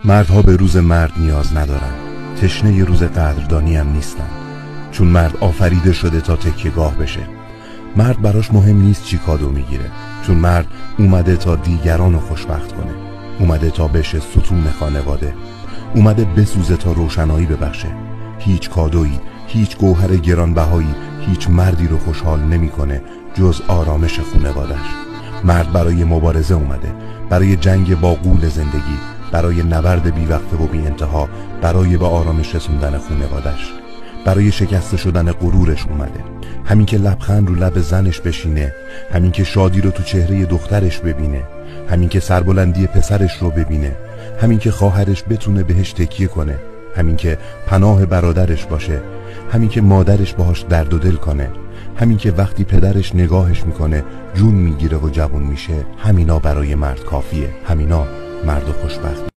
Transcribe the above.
مردها به روز مرد نیاز ندارن، تشنه ی روز قدردانی هم نیستن، چون مرد آفریده شده تا تکیه‌گاه بشه. مرد براش مهم نیست چی کادو میگیره، چون مرد اومده تا دیگرانو خوشبخت کنه، اومده تا بشه ستون خانواده، اومده بسوزه تا روشنایی ببخشه. هیچ کادویی، هیچ گوهر گرانبهایی، هیچ مردی رو خوشحال نمیکنه جز آرامش خانواده‌اش. مرد برای مبارزه اومده، برای جنگ با غول زندگی، برای نبرد بی‌وقفه و بی انتها، برای به آرامش رسوندن خانواده‌اش، برای شکسته شدن غرورش اومده. همین که لبخند رو لب زنش بشینه، همین که شادی رو تو چهره دخترش ببینه، همین که سربلندی پسرش رو ببینه، همین که خواهرش بتونه بهش تکیه کنه، همین که پناه برادرش باشه، همین که مادرش باهاش درد و دل کنه، همین که وقتی پدرش نگاهش میکنه جون میگیره و جوون میشه، همینا برای مرد کافیه. همینا مرد خوشبخت